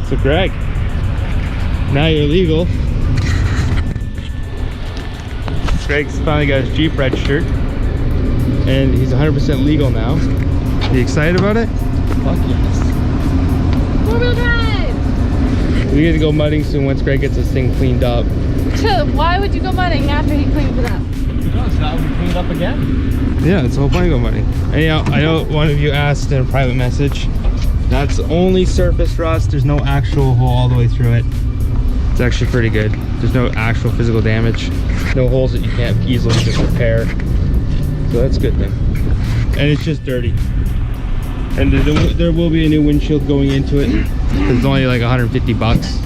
So Greg, now you're legal. Greg's finally got his Jeep registered, and he's 100% legal now. You excited about it? Fuck yes. 4-wheel drive! We get to go mudding soon once Greg gets this thing cleaned up. Why would you go mudding after he cleans it up? Because now we cleaned up again. Yeah, it's the whole point of go mudding. Anyhow, I know one of you asked in a private message. That's only surface rust. There's no actual hole all the way through it. It's actually pretty good. There's no actual physical damage. No holes that you can't easily just repair. So that's a good thing. And it's just dirty. And there will be a new windshield going into it. It's only like 150 bucks.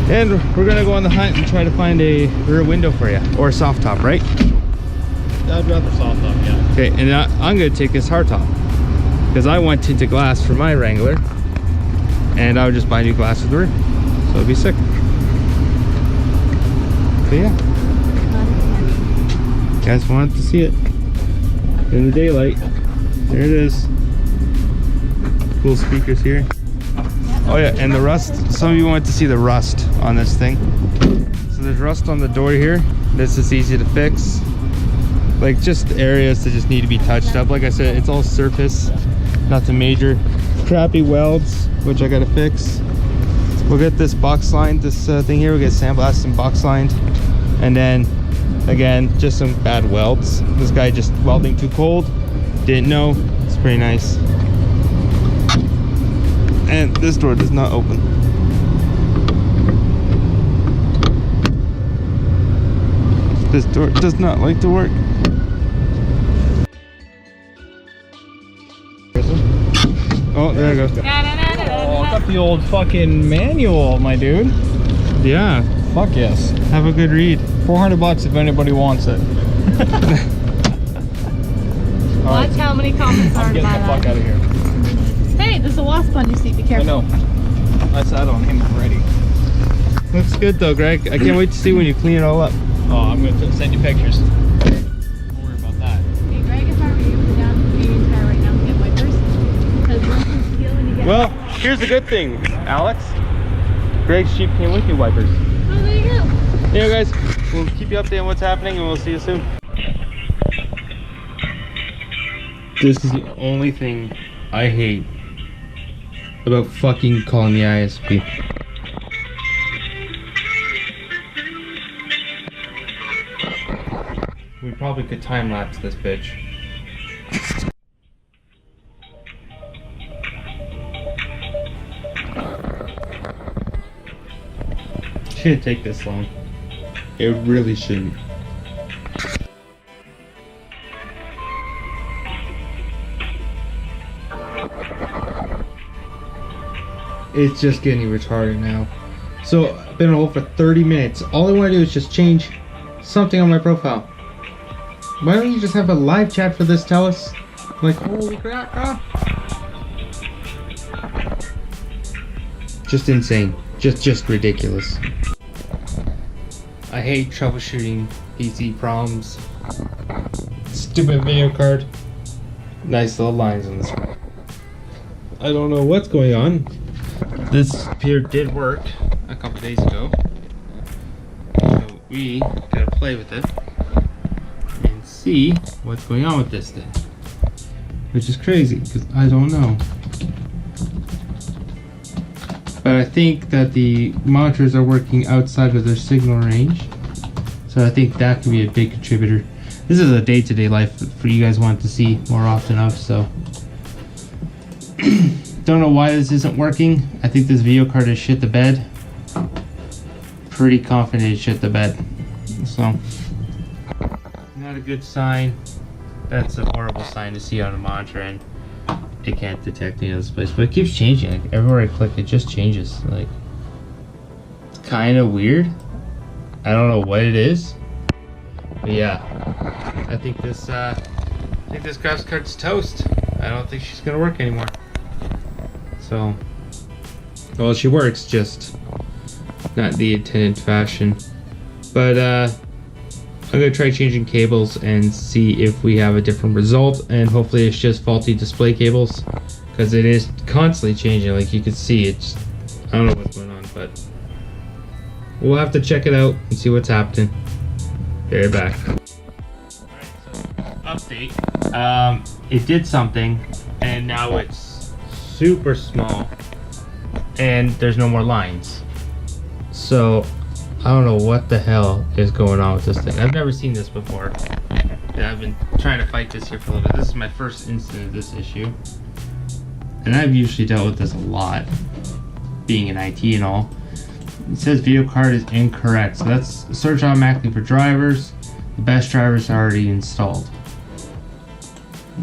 And we're gonna go on the hunt and try to find a rear window for you. Or a soft top, right? I'd rather soft top, yeah. Okay, and I'm gonna take this hard top. Because I want tinted glass for my Wrangler. And I would just buy new glass for the rear. So it'd be sick. So yeah. You guys wanted to see it in the daylight. There it is. Cool speakers here. Oh yeah, and the rust. Some of you wanted to see the rust on this thing. So there's rust on the door here. This is easy to fix. Like just areas that just need to be touched up. Like I said, it's all surface, nothing major. Crappy welds, which I gotta fix. We'll get this box lined, this thing here. We'll get sandblasted and box lined. And then again, just some bad welds. This guy just welding too cold. Didn't know. It's pretty nice. And this door does not open. This door does not like to work. Oh, there it goes. Oh, I got the old fucking manual, my dude. Yeah. Fuck yes. Have a good read. 400 bucks if anybody wants it. Watch how many comments are I'm getting the fuck out of here. Hey, there's a wasp on your seat. Be I careful. know. I sat on him already. Looks good though, Greg. I can't wait to see when you clean it all up. Oh, I'm going to send you pictures. Don't worry about that. Hey, Greg, if I were you, go down to the Canadian Tire right now and get wipers. Because once you steal and you get Well, here's the good thing, Alex. Greg's Jeep came with you wipers. Oh, there you go. Yeah, guys, we'll keep you updated on what's happening and we'll see you soon. This is the only thing I hate about fucking calling the ISP. We probably could time lapse this bitch. Shouldn't take this long. It really shouldn't. It's just getting retarded now. So I've been on hold for 30 minutes. All I want to do is just change something on my profile. Why don't you just have a live chat for this, tell us? Like, holy crap, Just insane. Just ridiculous. I hate troubleshooting PC problems. Stupid video card. Nice little lines on this one. I don't know what's going on. This here did work a couple days ago. So we gotta play with it and see what's going on with this thing. Which is crazy because I don't know. But I think that the monitors are working outside of their signal range. So I think that could be a big contributor. This is a day-to-day life for you guys want to see more often of, so. Don't know why this isn't working. I think this video card has shit the bed. Pretty confident it shit the bed. So, not a good sign. That's a horrible sign to see on a monitor, and it can't detect any of this place. But it keeps changing. Like everywhere I click, it just changes. Like, it's kind of weird. I don't know what it is. But yeah, I think this graphics card's toast. I don't think she's gonna work anymore. So, well, she works, just not the intended fashion. But I'm gonna try changing cables and see if we have a different result, and hopefully it's just faulty display cables, because it is constantly changing. Like you can see, it's, I don't know what's going on, but we'll have to check it out and see what's happening. Be right back. Alright, so update. It did something, and now it's super small, and there's no more lines. So I don't know what the hell is going on with this thing. I've never seen this before. And I've been trying to fight this here for a little bit. This is my first incident of this issue. And I've usually dealt with this a lot, being in IT and all. It says video card is incorrect. So that's search automatically for drivers. The best drivers are already installed.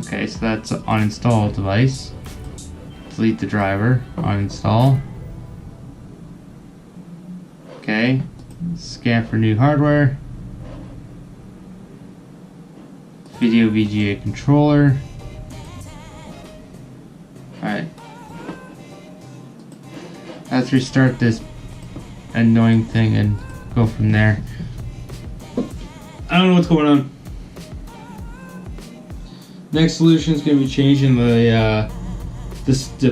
Okay, so that's uninstall device. Delete the driver, uninstall. Okay, scan for new hardware. Video VGA controller. Alright. Let's restart this annoying thing and go from there. I don't know what's going on. Next solution is going to be changing the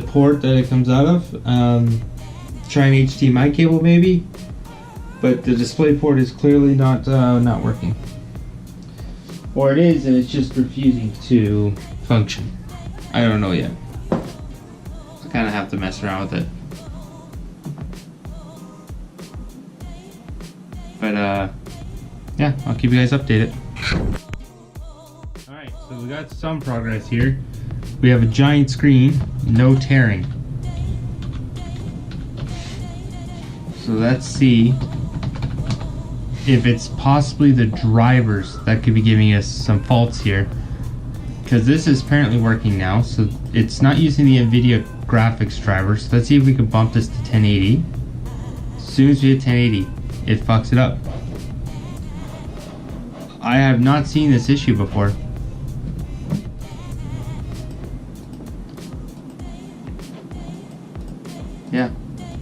port that it comes out of. Try an HDMI cable maybe, but the display port is clearly not working. Or it is, and it's just refusing to function. I don't know yet. I kind of have to mess around with it. But yeah, I'll keep you guys updated. Alright, so we got some progress here. We have a giant screen, no tearing. So let's see if it's possibly the drivers that could be giving us some faults here, because this is apparently working now, so it's not using the NVIDIA graphics driver. So let's see if we can bump this to 1080. As soon as we hit 1080, it fucks it up. I have not seen this issue before. Yeah,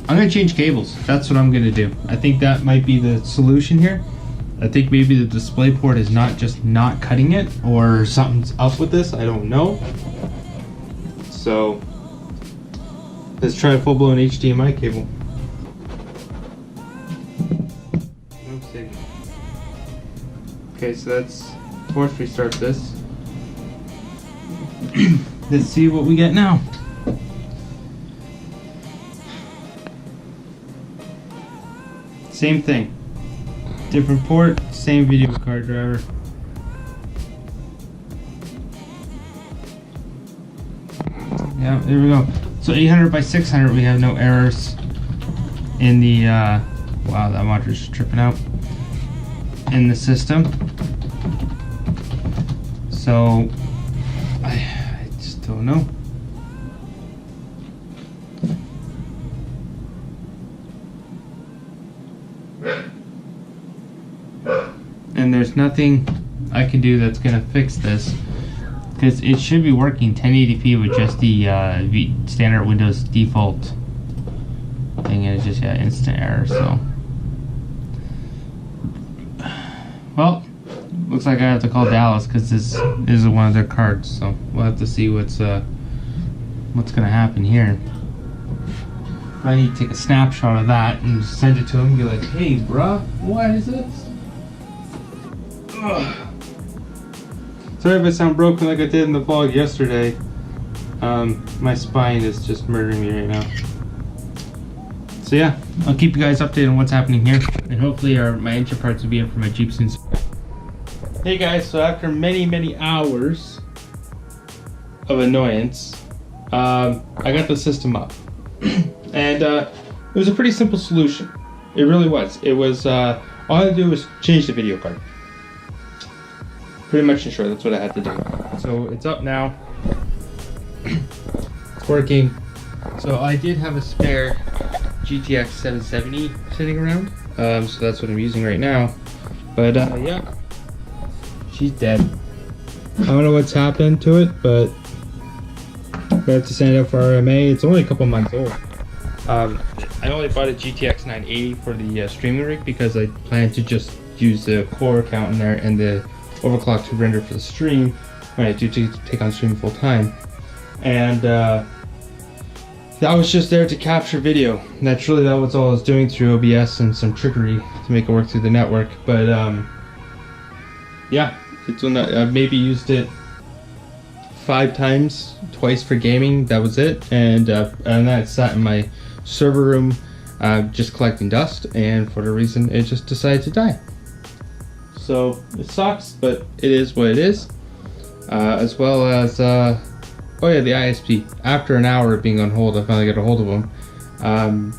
I'm gonna change cables. That's what I'm gonna do. I think that might be the solution here. I think maybe the display port is not just not cutting it, or something's up with this. I don't know. So let's try a full-blown HDMI cable. No signal. Okay, so let's force restart this. Let's see what we get now. Same thing. Different port, same video card driver. Yeah, there we go. So 800 by 600, we have no errors in the, wow, that monitor's just tripping out, in the system. So, I just don't know. And there's nothing I can do that's gonna fix this, because it should be working 1080p with just the standard Windows default thing, and it's just instant error. So, well, looks like I have to call Dallas because this is one of their cards. So we'll have to see what's gonna happen here. I need to take a snapshot of that and send it to him and be like, "Hey, bruh, what is this?" Ugh. Sorry if I sound broken like I did in the vlog yesterday. My spine is just murdering me right now. So yeah, I'll keep you guys updated on what's happening here, and hopefully my engine parts will be in for my Jeep soon. Hey guys, so after many hours of annoyance, I got the system up. And it was a pretty simple solution. It really was. It was, all I had to do was change the video card. Pretty much in short, that's what I had to do. So it's up now. It's working. So I did have a spare GTX 770 sitting around. So that's what I'm using right now. But yeah, she's dead. I don't know what's happened to it, but we have to send it out for RMA. It's only a couple months old. I only bought a GTX 980 for the streaming rig because I plan to just use the core account in there and the overclock to render for the stream when I do take on streaming full time. And that was just there to capture video. Naturally, that was all I was doing through OBS and some trickery to make it work through the network. But yeah, it's when I've maybe used it 5 times, twice for gaming. That was it, and that sat in my server room, just collecting dust. And for the reason, it just decided to die. So it sucks, but it is what it is. As well as oh yeah, the ISP. After an hour of being on hold, I finally got a hold of them.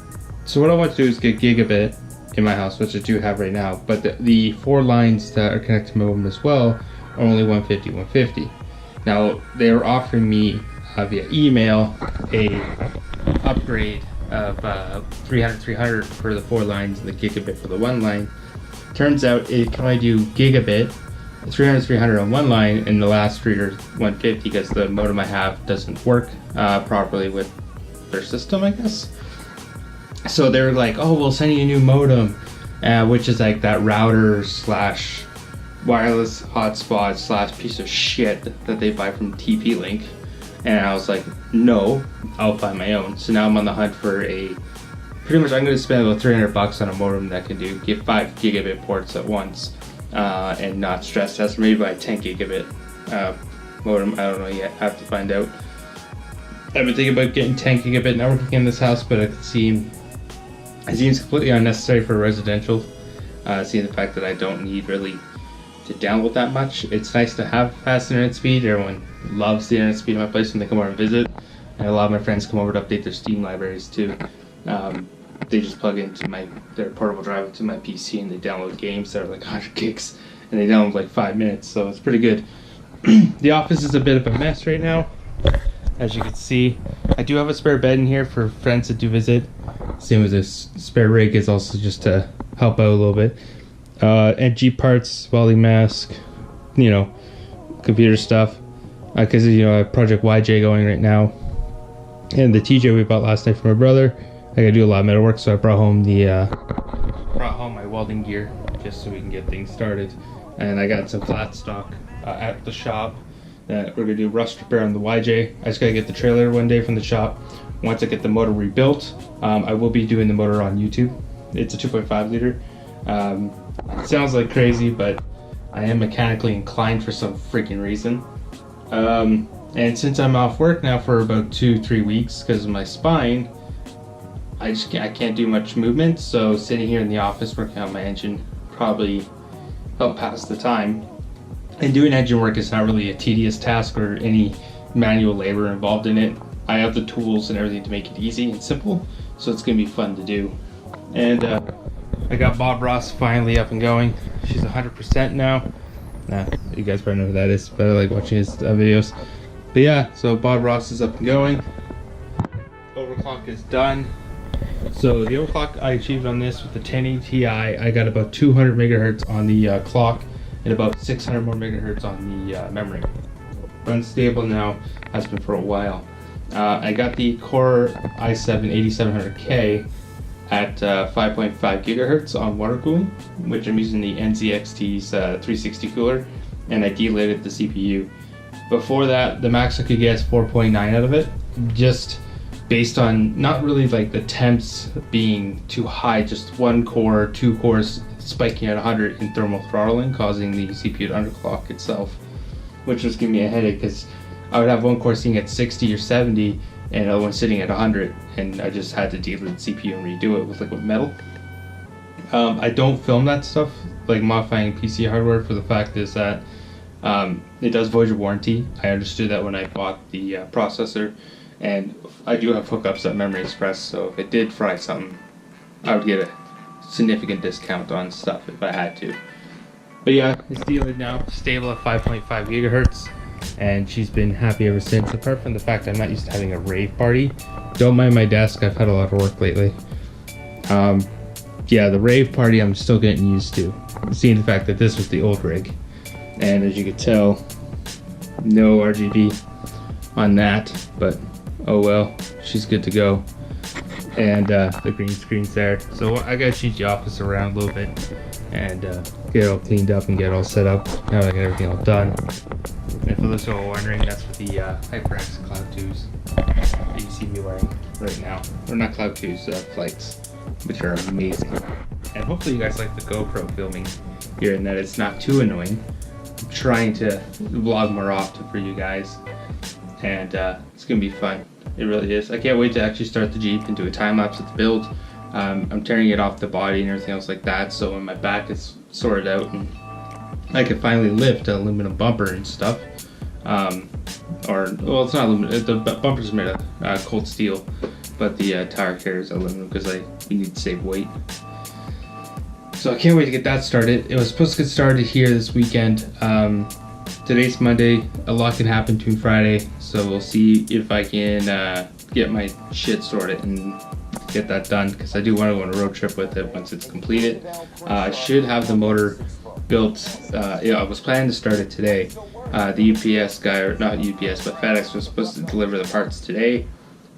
So what I want to do is get gigabit in my house, which I do have right now. But the 4 lines that are connected to my modem as well are only 150. Now they are offering me via email a upgrade of 300 for the 4 lines and the gigabit for the 1 line. Turns out it can only do gigabit 300 on 1 line, and the last 3 are 150 because the modem I have doesn't work properly with their system, I guess. So they're like, oh, we'll send you a new modem, which is like that router slash wireless hotspot slash piece of shit that they buy from TP-Link. And I was like, no, I'll buy my own. So now I'm on the hunt for pretty much I'm going to spend about $300 on a modem that can get 5 gigabit ports at once. And not stress test, maybe by 10 gigabit modem. I don't know yet. I have to find out. I've been thinking about getting 10 gigabit networking in this house, but it seems completely unnecessary for residential. Seeing the fact that I don't need really to download that much. It's nice to have fast internet speed. Everyone loves the internet speed in my place when they come over and visit, and a lot of my friends come over to update their Steam libraries too. They just plug into their portable drive into my PC and they download games that are like 100 gigs and they download like 5 minutes, so it's pretty good. The office is a bit of a mess right now, as you can see. I do have a spare bed in here for friends that do visit. Same as this spare rig is also just to help out a little bit. NG parts, welding mask, computer stuff. Because I have Project YJ going right now. And the TJ we bought last night for my brother. I gotta do a lot of metal work, so I brought home my welding gear just so we can get things started. And I got some flat stock at the shop that we're gonna do rust repair on the YJ. I just gotta get the trailer one day from the shop. Once I get the motor rebuilt, I will be doing the motor on YouTube. It's a 2.5 liter. It sounds like crazy, but I am mechanically inclined for some freaking reason. And since I'm off work now for about 2-3 weeks because of my spine, I can't do much movement, so sitting here in the office working on my engine probably help pass the time. And doing engine work is not really a tedious task or any manual labor involved in it. I have the tools and everything to make it easy and simple, so it's going to be fun to do. And I got Bob Ross finally up and going. She's 100% now. You guys probably know who that is, but I like watching his videos. But yeah, so Bob Ross is up and going. Overclock is done. So the overclock I achieved on this with the 1080 Ti, I got about 200 megahertz on the clock and about 600 more megahertz on the memory. Runs stable now, has been for a while. I got the Core i7 8700K at 5.5 gigahertz on water cooling, which I'm using the NZXT's 360 cooler, and I delated the CPU. Before that, the max I could get is 4.9 out of it, just based on not really like the temps being too high, just 1 core, 2 cores spiking at 100 in thermal throttling, causing the CPU to underclock itself, which was giving me a headache because I would have 1 core sitting at 60 or 70 and another one sitting at 100, and I just had to delete the CPU and redo it with liquid metal. I don't film that stuff, like modifying PC hardware, for the fact is that it does void your warranty. I understood that when I bought the processor, and I do have hookups at Memory Express, so if it did fry something, I would get a significant discount on stuff if I had to. But yeah, it's dealing now, stable at 5.5 gigahertz, and she's been happy ever since, apart from the fact I'm not used to having a rave party. Don't mind my desk, I've had a lot of work lately. Yeah, the rave party I'm still getting used to, seeing the fact that this was the old rig. And as you can tell, no RGB on that, but oh well, she's good to go. And the green screen's there. So I gotta change the office around a little bit and get it all cleaned up and get it all set up now that I got everything all done. And for those who are wondering, that's what the HyperX Cloud 2's that you see me wearing right now. Or not Cloud 2s, flights, which are amazing. And hopefully you guys like the GoPro filming here and that it's not too annoying. I'm trying to vlog more often for you guys, and it's gonna be fun. It really is. I can't wait to actually start the Jeep and do a time lapse of the build. I'm tearing it off the body and everything else like that, so when my back is sorted out and I can finally lift an aluminum bumper and stuff. Or, well, it's not aluminum, the bumper's made of cold steel, but the tire carrier is aluminum because we need to save weight. So I can't wait to get that started. It was supposed to get started here this weekend. Today's Monday, a lot can happen between Friday, so we'll see if I can get my shit sorted and get that done, because I do want to go on a road trip with it once it's completed. I should have the motor built. I was planning to start it today. The UPS guy, or not UPS, but FedEx was supposed to deliver the parts today.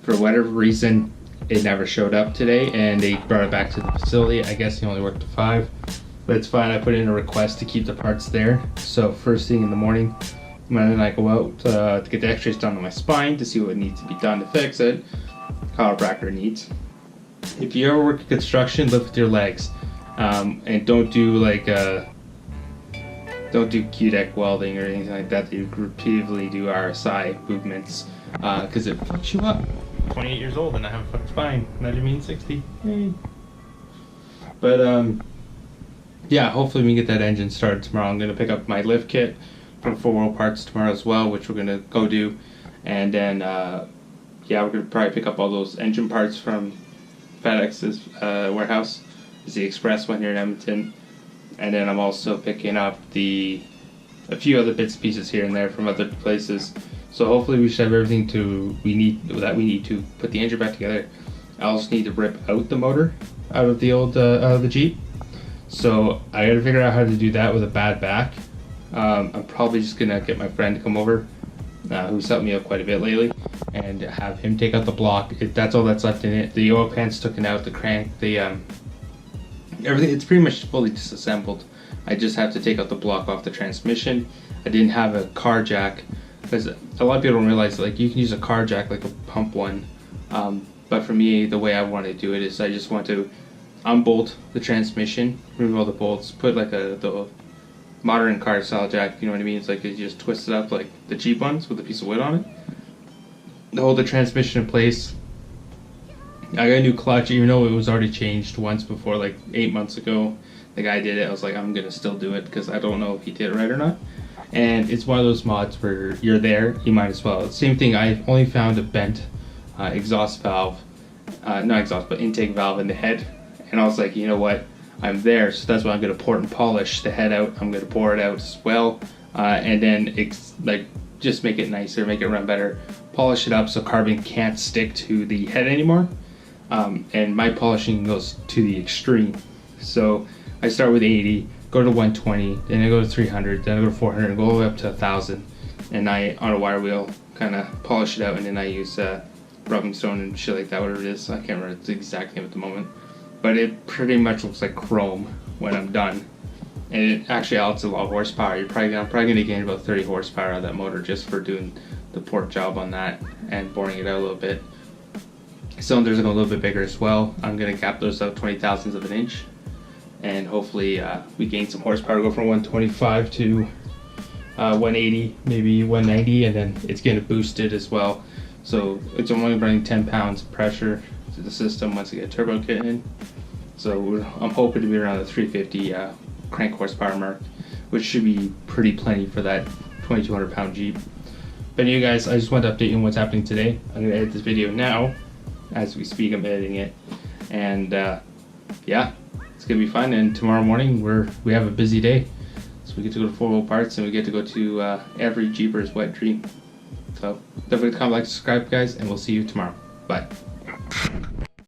For whatever reason, it never showed up today, and they brought it back to the facility. I guess he only worked to 5, but it's fine. I put in a request to keep the parts there. So first thing in the morning, when I go out to get the x-rays done on my spine to see what needs to be done to fix it, chiropractor needs. If you ever work in construction, lift with your legs, and don't do Q-deck welding or anything like that. You repeatedly do RSI movements, because it fucks you up. 28 years old and I have a fucking spine. Not even 60. Hey. But yeah, hopefully we can get that engine started tomorrow. I'm gonna pick up my lift kit from 4 Wheel Parts tomorrow as well, which we're gonna go do, and then yeah, we're gonna probably pick up all those engine parts from FedEx's warehouse. It's the express one here in Edmonton, and then I'm also picking up a few other bits and pieces here and there from other places. So hopefully we should have everything we need to put the engine back together. I also need to rip out the motor out of the old out of the Jeep. So I gotta figure out how to do that with a bad back. I'm probably just gonna get my friend to come over, who's helped me out quite a bit lately, and have him take out the block. That's all that's left in it. The oil pan's taken out, the crank, everything. It's pretty much fully disassembled. I just have to take out the block off the transmission. I didn't have a car jack, because a lot of people don't realize, like, you can use a car jack, like a pump one, but for me, the way I want to do it is I just want to unbolt the transmission, remove all the bolts, put like the modern car style jack, you know what I mean? It's like you just twist it up like the cheap ones with a piece of wood on it to hold the transmission in place. I got a new clutch, even though it was already changed once before, like 8 months ago. The guy did it. I was like, I'm gonna still do it because I don't know if he did it right or not. And it's one of those mods where you're there, you might as well. Same thing, I only found a bent exhaust valve, not exhaust, but intake valve in the head. And I was like, you know what, I'm there, so that's why I'm gonna pour and polish the head out. I'm gonna pour it out as well, and then just make it nicer, make it run better, polish it up so carbon can't stick to the head anymore. And my polishing goes to the extreme. So I start with 80, go to 120, then I go to 300, then I go to 400, and go all the way up to 1,000. And I, on a wire wheel, kind of polish it out, and then I use rubbing stone and shit like that, whatever it is. I can't remember the exact name at the moment. But it pretty much looks like chrome when I'm done. And it actually adds a lot of horsepower. I'm probably going to gain about 30 horsepower out of that motor just for doing the port job on that and boring it out a little bit. Cylinders are a little bit bigger as well. I'm going to cap those out 20 thousandths of an inch. And hopefully we gain some horsepower, go from 125 to 180, maybe 190, and then it's going to boost it as well. So it's only running 10 pounds of pressure to the system once I get a turbo kit in. So I'm hoping to be around the 350 crank horsepower mark, which should be pretty plenty for that 2,200 pound Jeep. But anyway guys, I just wanted to update you on what's happening today. I'm going to edit this video now. As we speak, I'm editing it. And yeah, it's going to be fun. And tomorrow morning we have a busy day. So we get to go to 4 Wheel Parts, and we get to go to every Jeepers wet dream. So don't forget to comment, like, subscribe guys, and we'll see you tomorrow. Bye.